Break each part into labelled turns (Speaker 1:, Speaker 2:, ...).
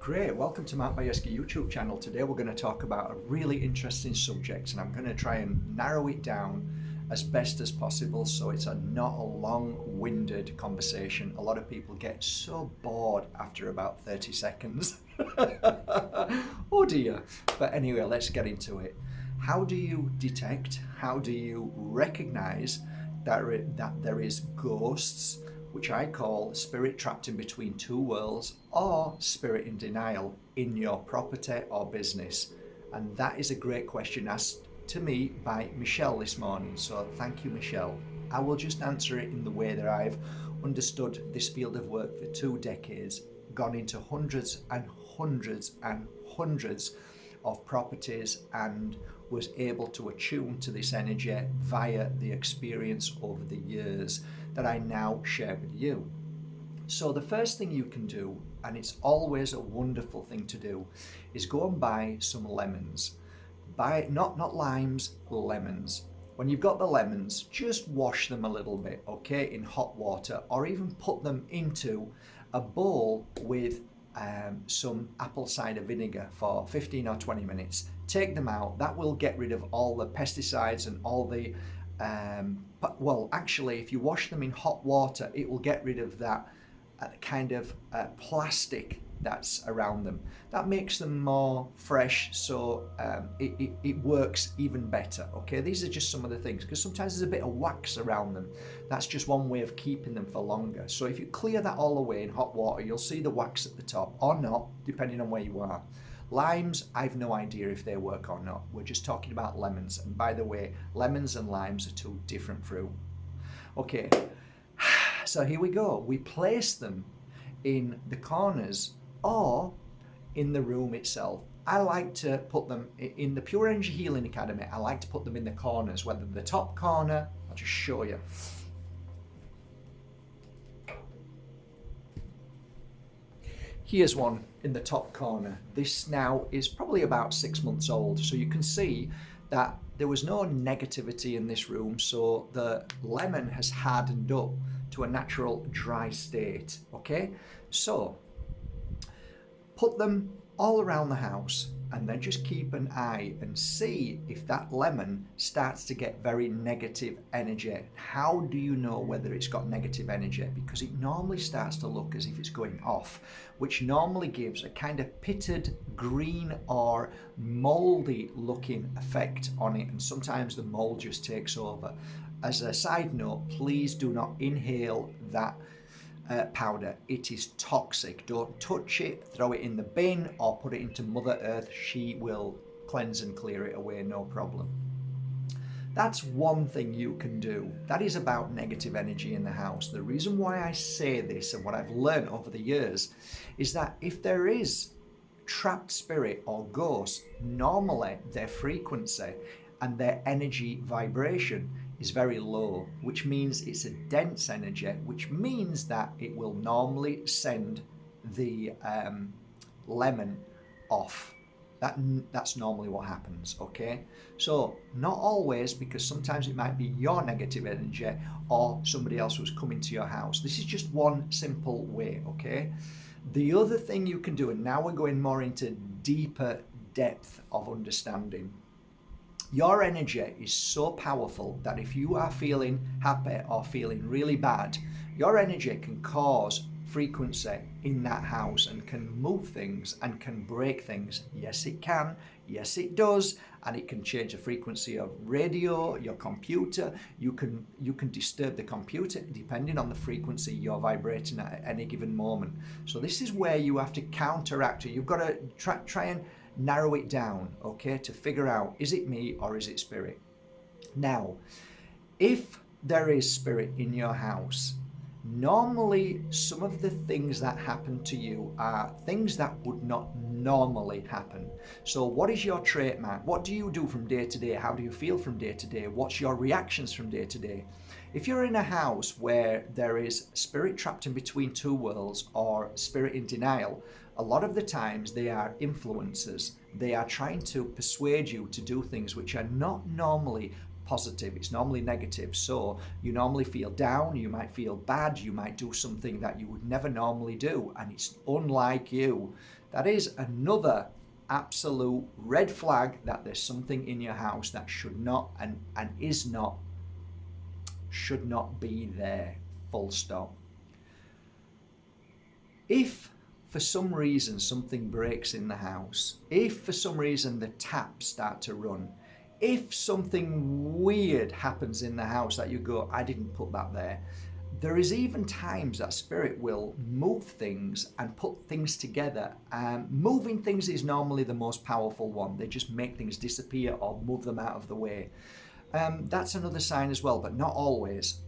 Speaker 1: Great, welcome to Mark Bajerski YouTube channel. Today we're going to talk about a really interesting subject and I'm going to try and narrow it down as best as possible so it's not a long-winded conversation. A lot of people get so bored after about 30 seconds. Oh dear. But anyway, let's get into it. How do you detect, how do you recognize that there is ghosts, which I call spirit trapped in between two worlds, or spirit in denial in your property or business? And that is a great question asked to me by Michelle this morning. So thank you, Michelle. I will just answer it in the way that I've understood this field of work for 2 decades, gone into hundreds and hundreds and hundreds of properties and was able to attune to this energy via the experience over the years that I now share with you. So the first thing you can do, and it's always a wonderful thing to do, is go and buy some lemons. Buy not limes, lemons. When you've got the lemons, just wash them a little bit, okay, in hot water, or even put them into a bowl with some apple cider vinegar for 15 or 20 minutes. Take them out. That will get rid of all the pesticides and all the well, actually, if you wash them in hot water, it will get rid of that kind of plastic that's around them. That makes them more fresh, so it works even better. Okay, these are just some of the things, because sometimes there's a bit of wax around them. That's just one way of keeping them for longer. So if you clear that all away in hot water, you'll see the wax at the top, or not, depending on where you are. Limes, I've no idea if they work or not. We're just talking about lemons. And by the way, lemons and limes are 2 different fruit. Okay, so here we go. We place them in the corners or in the room itself. I like to put them in the Pure Energy Healing Academy. I like to put them in the corners, whether the top corner, I'll just show you. Here's one in the top corner. This now is probably about 6 months old. So you can see that there was no negativity in this room. So the lemon has hardened up to a natural dry state. Okay, so put them all around the house and then just keep an eye and see if that lemon starts to get very negative energy. How do you know whether it's got negative energy? Because it normally starts to look as if it's going off, which normally gives a kind of pitted green or moldy looking effect on it, and sometimes the mold just takes over. As a side note, please do not inhale that powder. It is toxic. Don't touch it, throw it in the bin or put it into Mother Earth. She will cleanse and clear it away, no problem. That's one thing you can do. That is about negative energy in the house. The reason why I say this and what I've learned over the years is that if there is trapped spirit or ghost, normally their frequency and their energy vibration is very low, which means it's a dense energy, which means that it will normally send the lemon off. That's normally what happens, okay? So not always, because sometimes it might be your negative energy or somebody else who's coming to your house. This is just one simple way, okay? The other thing you can do, and now we're going more into deeper depth of understanding. Your energy is so powerful that if you are feeling happy or feeling really bad, your energy can cause frequency in that house and can move things and can break things. Yes, it can. Yes, it does. And it can change the frequency of radio, your computer. You can disturb the computer depending on the frequency you're vibrating at any given moment. So this is where you have to counteract it. You've got to try and narrow it down, okay, to figure out, is it me or is it spirit? Now, if there is spirit in your house, normally some of the things that happen to you are things that would not normally happen. So what is your trademark? What do you do from day to day? How do you feel from day to day? What's your reactions from day to day? If you're in a house where there is spirit trapped in between two worlds or spirit in denial, a lot of the times they are influencers. They are trying to persuade you to do things which are not normally positive. It's normally negative. So you normally feel down, you might feel bad, you might do something that you would never normally do, and it's unlike you that is another absolute red flag that there's something in your house that should not and is not, should not be there, full stop. If for some reason something breaks in the house, if for some reason the taps start to run, if something weird happens in the house that you go, I didn't put that there, there is even times that spirit will move things and put things together. Moving things is normally the most powerful one. They just make things disappear or move them out of the way. That's another sign as well, but not always.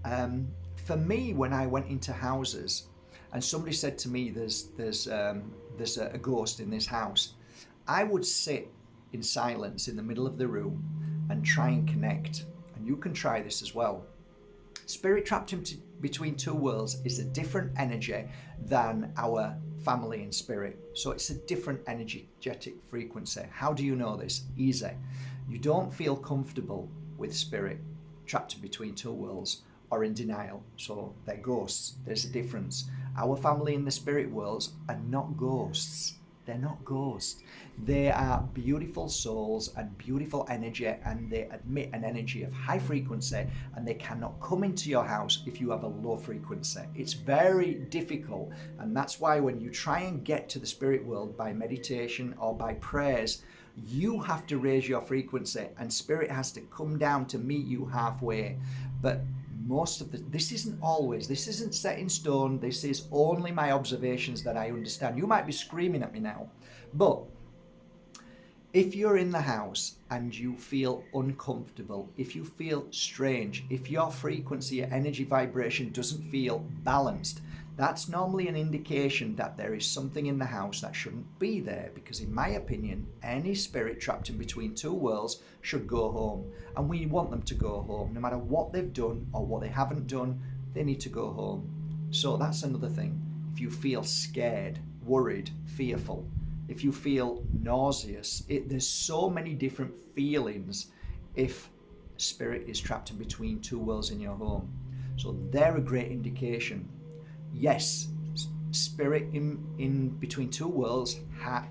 Speaker 1: For me, when I went into houses and somebody said to me, there's a ghost in this house, I would sit in silence in the middle of the room and try and connect. And you can try this as well. Spirit trapped in between two worlds is a different energy than our family in spirit. So it's a different energetic frequency. How do you know this? Easy. You don't feel comfortable with spirit trapped in between two worlds or in denial. So they're ghosts. There's a difference. Our family in the spirit worlds are not ghosts. They're not ghosts. They are beautiful souls and beautiful energy, and they emit an energy of high frequency, and they cannot come into your house if you have a low frequency. It's very difficult, and that's why when you try and get to the spirit world by meditation or by prayers, you have to raise your frequency, and spirit has to come down to meet you halfway. But most of this isn't always, this isn't set in stone. This is only my observations that I understand. You might be screaming at me now, but if you're in the house and you feel uncomfortable, if you feel strange, if your frequency, your energy vibration doesn't feel balanced, that's normally an indication that there is something in the house that shouldn't be there, because in my opinion, any spirit trapped in between two worlds should go home. And we want them to go home. No matter what they've done or what they haven't done, they need to go home. So that's another thing. If you feel scared, worried, fearful, if you feel nauseous, there's so many different feelings if spirit is trapped in between two worlds in your home. So they're a great indication. Yes, spirit in between two worlds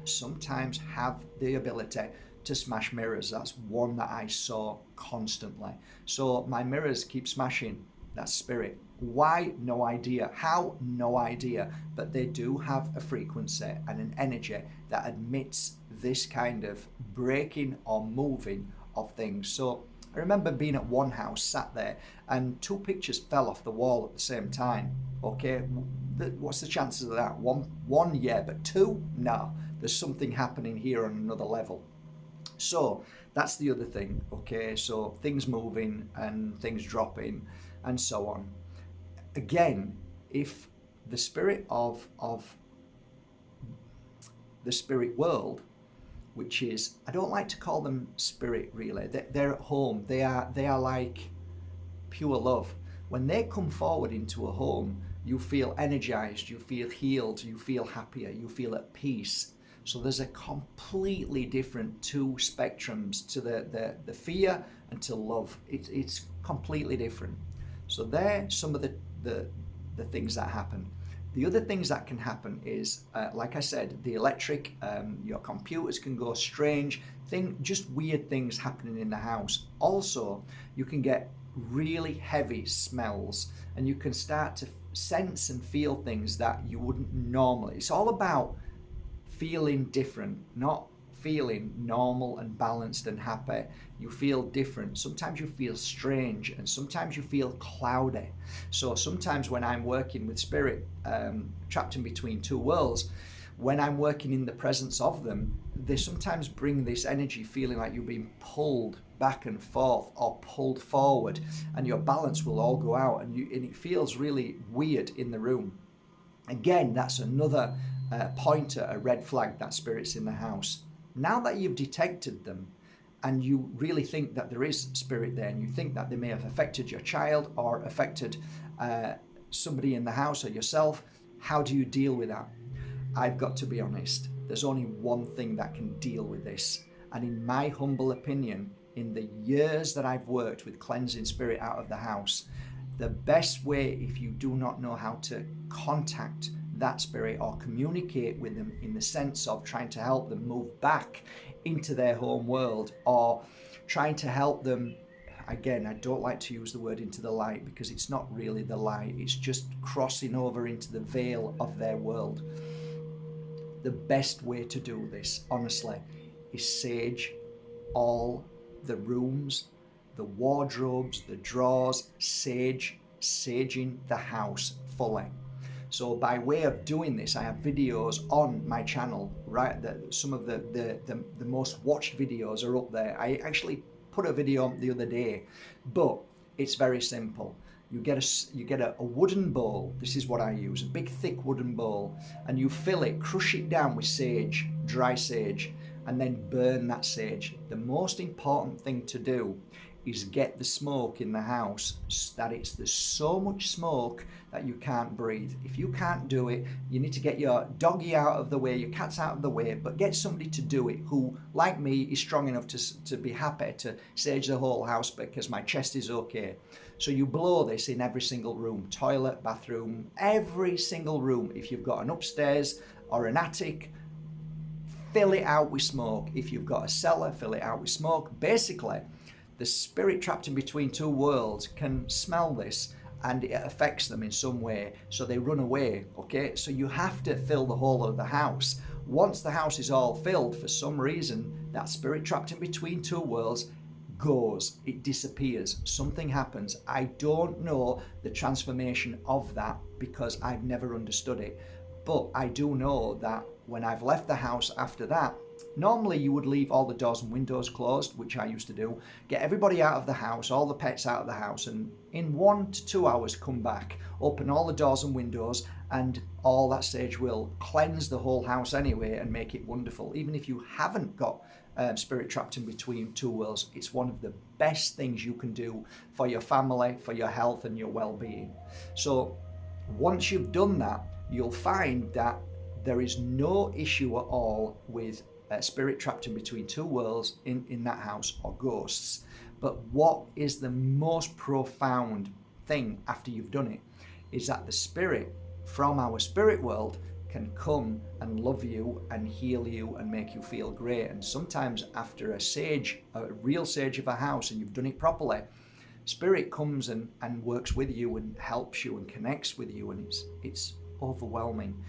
Speaker 1: sometimes have the ability to smash mirrors. That's one that I saw constantly. So my mirrors keep smashing. That's spirit. Why? No idea. How? No idea. But they do have a frequency and an energy that admits this kind of breaking or moving of things. So I remember being at one house, sat there, and two pictures fell off the wall at the same time. Okay, what's the chances of that? One, yeah, but two, no. There's something happening here on another level. So that's the other thing. Okay, so things moving and things dropping and so on. Again, if the spirit of the spirit world, which is, I don't like to call them spirit really, they're at home, they are like pure love. When they come forward into a home, you feel energized, you feel healed, you feel happier, you feel at peace. So there's a completely different two spectrums to the fear and to love. It's completely different. So they're some of the things that happen. The other things that can happen is, like I said, the electric, your computers can go strange, just weird things happening in the house. Also, you can get really heavy smells, and you can start to sense and feel things that you wouldn't normally. It's all about feeling different, not feeling normal and balanced and happy. You feel different. Sometimes you feel strange, and sometimes you feel cloudy. So sometimes when I'm working with spirit trapped in between two worlds, when I'm working in the presence of them, they sometimes bring this energy feeling like you're being pulled back and forth or pulled forward, and your balance will all go out, and it feels really weird in the room. Again, that's another pointer, a red flag that spirit's in the house. Now that you've detected them and you really think that there is spirit there, and you think that they may have affected your child or affected somebody in the house or yourself, how do you deal with that? I've got to be honest, there's only one thing that can deal with this. And in my humble opinion, in the years that I've worked with cleansing spirit out of the house, the best way, if you do not know how to contact that spirit or communicate with them in the sense of trying to help them move back into their home world, or trying to help them, again, I don't like to use the word into the light because it's not really the light, it's just crossing over into the veil of their world. The best way to do this, honestly, is sage all the rooms, the wardrobes, the drawers, saging the house fully. So by way of doing this, I have videos on my channel, right? Some of the most watched videos are up there. I actually put a video on the other day, but it's very simple. You get a wooden bowl. This is what I use, a big thick wooden bowl, and you fill it, crush it down with sage, dry sage, and then burn that sage. The most important thing to do is get the smoke in the house that there's so much smoke that you can't breathe. If you can't do it, you need to get your doggy out of the way, your cat's out of the way, but get somebody to do it who, like me, is strong enough to be happy to sage the whole house because my chest is okay. So you blow this in every single room, toilet, bathroom, every single room. If you've got an upstairs or an attic, fill it out with smoke. If you've got a cellar, fill it out with smoke. Basically, the spirit trapped in between two worlds can smell this and it affects them in some way, so they run away, okay? So you have to fill the whole of the house. Once the house is all filled, for some reason, that spirit trapped in between two worlds goes, it disappears, something happens. I don't know the transformation of that because I've never understood it, but I do know that when I've left the house after that, normally you would leave all the doors and windows closed, which I used to do, get everybody out of the house, all the pets out of the house, and in 1 to 2 hours come back, open all the doors and windows, and all that sage will cleanse the whole house anyway and make it wonderful. Even if you haven't got spirit trapped in between two worlds, it's one of the best things you can do for your family, for your health and your well-being. So once you've done that, you'll find that there is no issue at all with spirit trapped in between two worlds in that house or ghosts. But what is the most profound thing after you've done it is that the spirit from our spirit world can come and love you and heal you and make you feel great. And sometimes after a real sage of a house, and you've done it properly, spirit comes and works with you and helps you and connects with you, and it's overwhelming.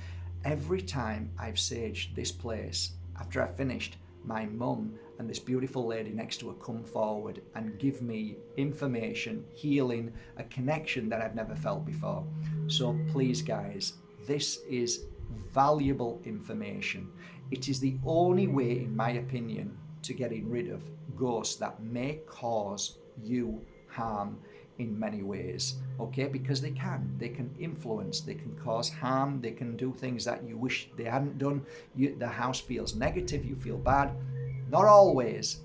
Speaker 1: Every time I've saged this place, after I finished, my mum and this beautiful lady next to her come forward and give me information, healing, a connection that I've never felt before. So please guys, this is valuable information. It is the only way, in my opinion, to getting rid of ghosts that may cause you harm in many ways, okay? Because they can influence, they can cause harm, they can do things that you wish they hadn't done. The house feels negative, you feel bad. Not always.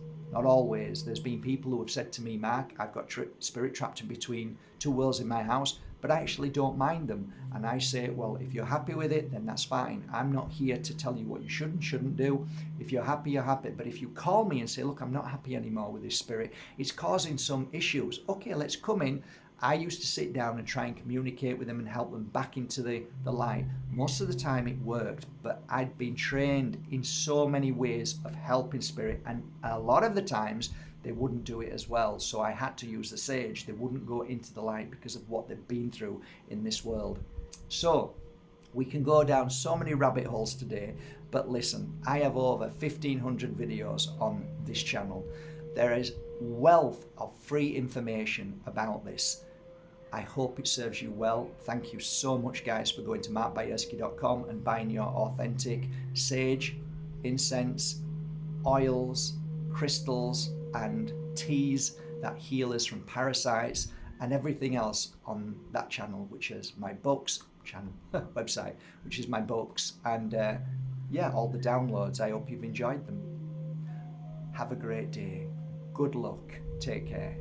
Speaker 1: There's been people who have said to me, Mark, I've got spirit trapped in between two worlds in my house, but I actually don't mind them. And I say, well, if you're happy with it, then that's fine. I'm not here to tell you what you should and shouldn't do. If you're happy, you're happy. But if you call me and say, look, I'm not happy anymore with this spirit, it's causing some issues. Okay, let's come in. I used to sit down and try and communicate with them and help them back into the light. Most of the time it worked, but I'd been trained in so many ways of helping spirit, and a lot of the times they wouldn't do it as well. So I had to use the sage. They wouldn't go into the light because of what they've been through in this world. So we can go down so many rabbit holes today, but listen, I have over 1,500 videos on this channel. There is wealth of free information about this. I hope it serves you well. Thank you so much, guys, for going to markbajerski.com and buying your authentic sage, incense, oils, crystals, and teas that heal us from parasites, and everything else on that channel, which is my books website, which is my books, and all the downloads. I hope you've enjoyed them. Have a great day. Good luck. Take care.